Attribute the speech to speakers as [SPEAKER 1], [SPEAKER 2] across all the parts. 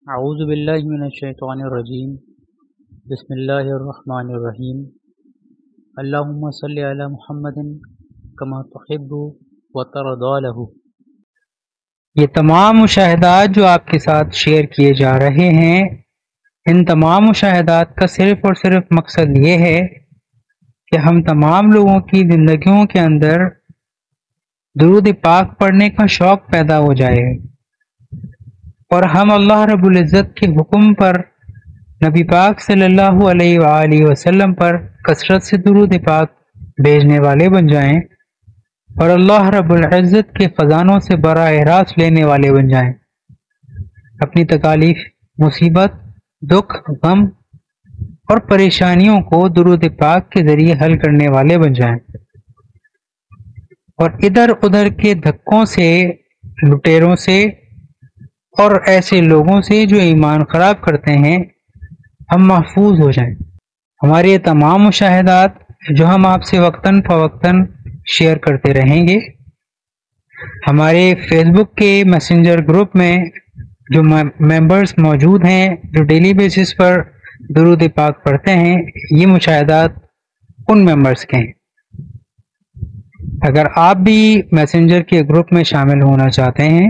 [SPEAKER 1] اعوذ باللہ من الشیطان الرجیم بسم اللہ الرحمن الرحیم اللہم صلی علی محمد کما تحب وترضی لہ۔ یہ تمام مشاہدات جو آپ کے ساتھ شیئر کیے جا رہے ہیں، ان تمام مشاہدات کا صرف اور صرف مقصد یہ ہے کہ ہم تمام لوگوں کی زندگیوں کے اندر درود پاک پڑھنے کا شوق پیدا ہو جائے اور ہم اللہ رب العزت کے حکم پر نبی پاک صلی اللہ علیہ وآلہ وسلم پر کثرت سے درود پاک بھیجنے والے بن جائیں اور اللہ رب العزت کے خزانوں سے براہ راست لینے والے بن جائیں، اپنی تکالیف، مصیبت، دکھ، غم اور پریشانیوں کو درود پاک کے ذریعے حل کرنے والے بن جائیں اور ادھر ادھر کے دھکوں سے، لٹیروں سے اور ایسے لوگوں سے جو ایمان خراب کرتے ہیں ہم محفوظ ہو جائیں۔ ہمارے یہ تمام مشاہدات جو ہم آپ سے وقتاً فوقتاً شیئر کرتے رہیں گے، ہمارے فیس بک کے میسنجر گروپ میں جو ممبرز موجود ہیں جو ڈیلی بیسس پر درود پاک پڑھتے ہیں، یہ مشاہدات ان ممبرز کے ہیں۔ اگر آپ بھی میسنجر کے گروپ میں شامل ہونا چاہتے ہیں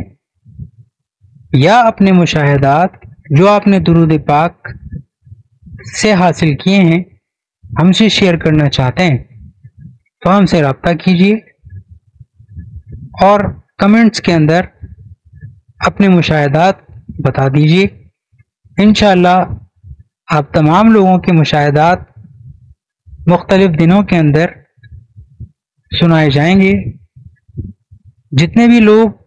[SPEAKER 1] یا اپنے مشاہدات جو آپ نے درود پاک سے حاصل کیے ہیں ہم سے شیئر کرنا چاہتے ہیں تو ہم سے رابطہ کیجیے اور کمنٹس کے اندر اپنے مشاہدات بتا دیجیے۔ انشاءاللہ آپ تمام لوگوں کے مشاہدات مختلف دنوں کے اندر سنائے جائیں گے۔ جتنے بھی لوگ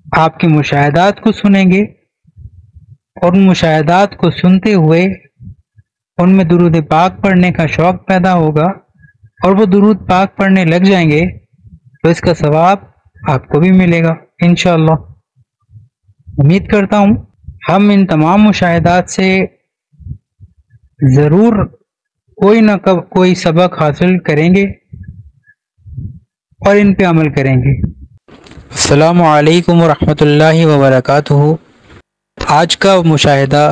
[SPEAKER 1] آپ کے مشاہدات کو سنیں گے اور ان مشاہدات کو سنتے ہوئے ان میں درود پاک پڑھنے کا شوق پیدا ہوگا اور وہ درود پاک پڑھنے لگ جائیں گے تو اس کا ثواب آپ کو بھی ملے گا انشاءاللہ۔ امید کرتا ہوں ہم ان تمام مشاہدات سے ضرور کوئی نہ کوئی سبق حاصل کریں گے اور ان پہ عمل کریں گے۔ السلام علیکم ورحمۃ اللہ وبرکاتہ۔ آج کا مشاہدہ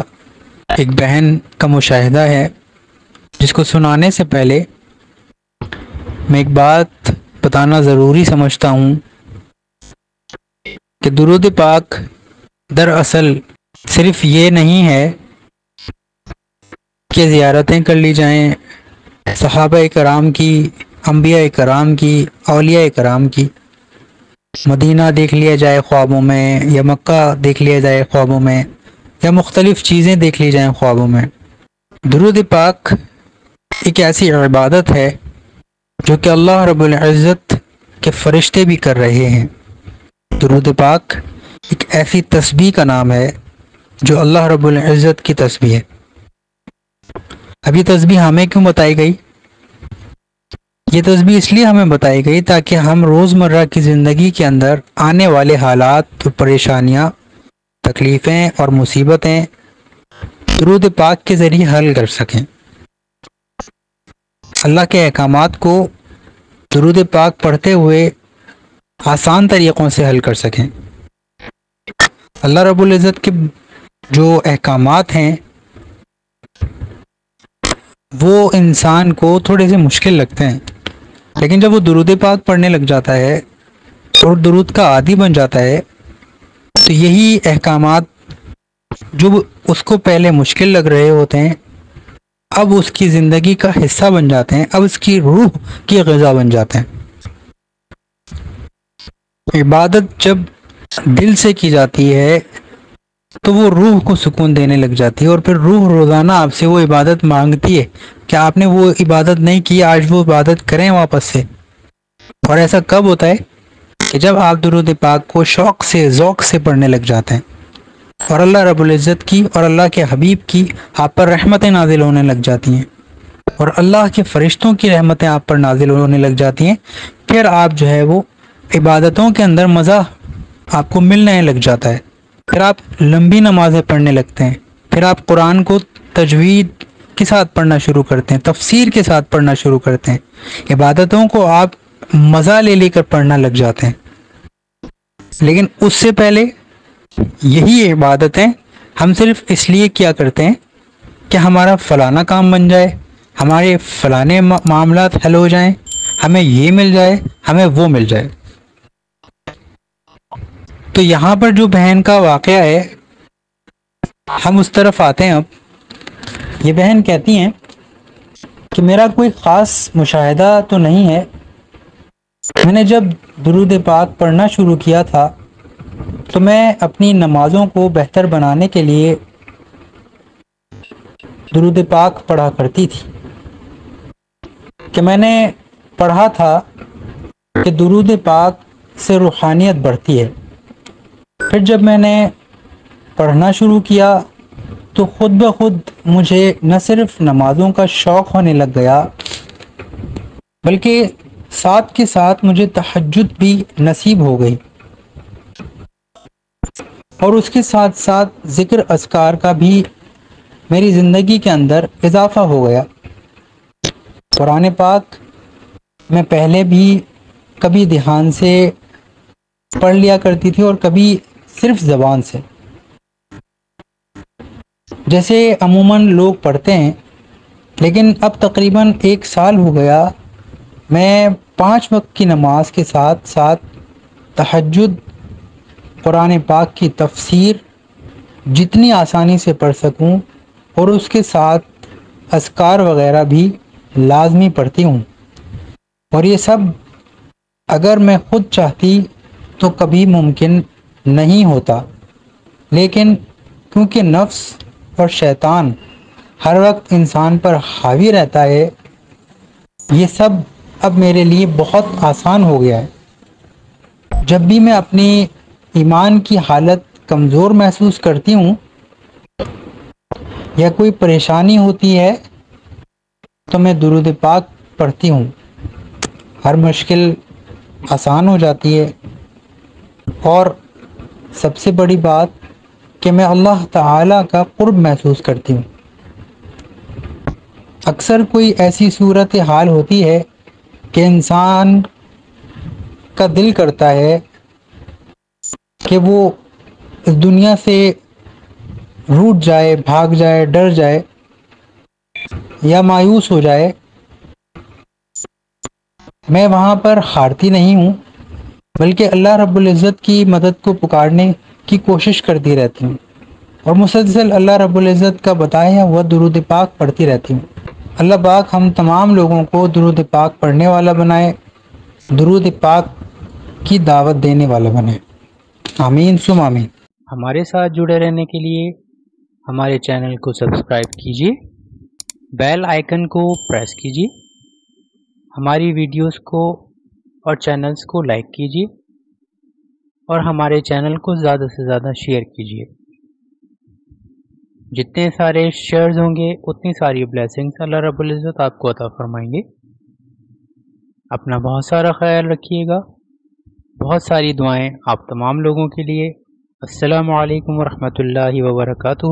[SPEAKER 1] ایک بہن کا مشاہدہ ہے جس کو سنانے سے پہلے میں ایک بات بتانا ضروری سمجھتا ہوں کہ درود پاک دراصل صرف یہ نہیں ہے کہ زیارتیں کر لی جائیں صحابہ کرام کی، انبیاء کرام کی، اولیاء کرام کی، مدینہ دیکھ لیا جائے خوابوں میں یا مکہ دیکھ لیا جائے خوابوں میں یا مختلف چیزیں دیکھ لی جائیں خوابوں میں۔ درود پاک ایک ایسی عبادت ہے جو کہ اللہ رب العزت کے فرشتے بھی کر رہے ہیں۔ درود پاک ایک ایسی تسبیح کا نام ہے جو اللہ رب العزت کی تسبیح ہے۔ اب یہ تسبیح ہمیں کیوں بتائی گئی؟ یہ تسبیح اس لیے ہمیں بتائی گئی تاکہ ہم روزمرہ کی زندگی کے اندر آنے والے حالات، پریشانیاں، تکلیفیں اور مصیبتیں درود پاک کے ذریعے حل کر سکیں، اللہ کے احکامات کو درود پاک پڑھتے ہوئے آسان طریقوں سے حل کر سکیں۔ اللہ رب العزت کے جو احکامات ہیں وہ انسان کو تھوڑے سے مشکل لگتے ہیں، لیکن جب وہ درود پاک پڑھنے لگ جاتا ہے اور درود کا عادی بن جاتا ہے تو یہی احکامات جو اس کو پہلے مشکل لگ رہے ہوتے ہیں اب اس کی زندگی کا حصہ بن جاتے ہیں، اب اس کی روح کی غذا بن جاتے ہیں۔ عبادت جب دل سے کی جاتی ہے تو وہ روح کو سکون دینے لگ جاتی ہے اور پھر روح روزانہ آپ سے وہ عبادت مانگتی ہے کہ آپ نے وہ عبادت نہیں کی، آج وہ عبادت کریں واپس سے۔ اور ایسا کب ہوتا ہے کہ جب آپ درود پاک کو شوق سے، ذوق سے پڑھنے لگ جاتے ہیں اور اللہ رب العزت کی اور اللہ کے حبیب کی آپ پر رحمتیں نازل ہونے لگ جاتی ہیں اور اللہ کے فرشتوں کی رحمتیں آپ پر نازل ہونے لگ جاتی ہیں، پھر آپ جو ہے وہ عبادتوں کے اندر مزہ آپ کو ملنے لگ جاتا ہے، پھر آپ لمبی نمازیں پڑھنے لگتے ہیں، پھر آپ قرآن کو تجوید کے ساتھ پڑھنا شروع کرتے ہیں، تفسیر کے ساتھ پڑھنا شروع کرتے ہیں، عبادتوں کو آپ مزہ لے لے کر پڑھنا لگ جاتے ہیں۔ لیکن اس سے پہلے یہی عبادتیں ہم صرف اس لیے کیا کرتے ہیں کہ ہمارا فلانا کام بن جائے، ہمارے فلانے معاملات حل ہو جائیں، ہمیں یہ مل جائے، ہمیں وہ مل جائے۔ تو یہاں پر جو بہن کا واقعہ ہے، ہم اس طرف آتے ہیں۔ اب یہ بہن کہتی ہیں کہ میرا کوئی خاص مشاہدہ تو نہیں ہے، میں نے جب درود پاک پڑھنا شروع کیا تھا تو میں اپنی نمازوں کو بہتر بنانے کے لیے درود پاک پڑھا کرتی تھی، کہ میں نے پڑھا تھا کہ درود پاک سے روحانیت بڑھتی ہے۔ پھر جب میں نے پڑھنا شروع کیا تو خود بخود مجھے نہ صرف نمازوں کا شوق ہونے لگ گیا، بلکہ ساتھ کے ساتھ مجھے تہجد بھی نصیب ہو گئی، اور اس کے ساتھ ساتھ ذکر اذکار کا بھی میری زندگی کے اندر اضافہ ہو گیا۔ قرآن پاک میں پہلے بھی کبھی دھیان سے پڑھ لیا کرتی تھی اور کبھی صرف زبان سے، جیسے عموماً لوگ پڑھتے ہیں، لیکن اب تقریباً 1 سال ہو گیا میں 5 وقت کی نماز کے ساتھ ساتھ تہجد، قرآن پاک کی تفسیر جتنی آسانی سے پڑھ سکوں، اور اس کے ساتھ اذکار وغیرہ بھی لازمی پڑھتی ہوں۔ اور یہ سب اگر میں خود چاہتی تو کبھی ممکن نہیں ہوتا، لیکن کیونکہ نفس اور شیطان ہر وقت انسان پر حاوی رہتا ہے، یہ سب اب میرے لیے بہت آسان ہو گیا ہے۔ جب بھی میں اپنی ایمان کی حالت کمزور محسوس کرتی ہوں یا کوئی پریشانی ہوتی ہے تو میں درود پاک پڑھتی ہوں، ہر مشکل آسان ہو جاتی ہے۔ اور سب سے بڑی بات کہ میں اللہ تعالی کا قرب محسوس کرتی ہوں۔ اکثر کوئی ایسی صورت حال ہوتی ہے کہ انسان کا دل کرتا ہے کہ وہ اس دنیا سے روٹ جائے، بھاگ جائے، ڈر جائے یا مایوس ہو جائے۔ میں وہاں پر ہارتی نہیں ہوں، بلکہ اللہ رب العزت کی مدد کو پکارنے کی کوشش کرتی رہتی ہوں، اور مسلسل اللہ رب العزت کا بتایا ہوا درود پاک پڑھتی رہتی ہوں۔ اللہ پاک ہم تمام لوگوں کو درود پاک پڑھنے والا بنائے، درود پاک کی دعوت دینے والا بنائے۔ آمین ثم آمین۔
[SPEAKER 2] ہمارے ساتھ جڑے رہنے کے لیے ہمارے چینل کو سبسکرائب کیجیے، بیل آئیکن کو پریس کیجیے، ہماری ویڈیوز کو اور چینلز کو لائک کیجیے، اور ہمارے چینل کو زیادہ سے زیادہ شیئر کیجیے۔ جتنے سارے شیئرز ہوں گے اتنی ساری بلیسنگز اللہ رب العزت آپ کو عطا فرمائیں گے۔ اپنا بہت سارا خیال رکھیے گا، بہت ساری دعائیں آپ تمام لوگوں کے لیے۔ السلام علیکم ورحمۃ اللہ وبرکاتہ۔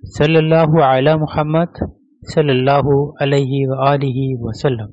[SPEAKER 2] صلی اللہ علی محمد صلی اللہ علیہ وآلہ وسلم۔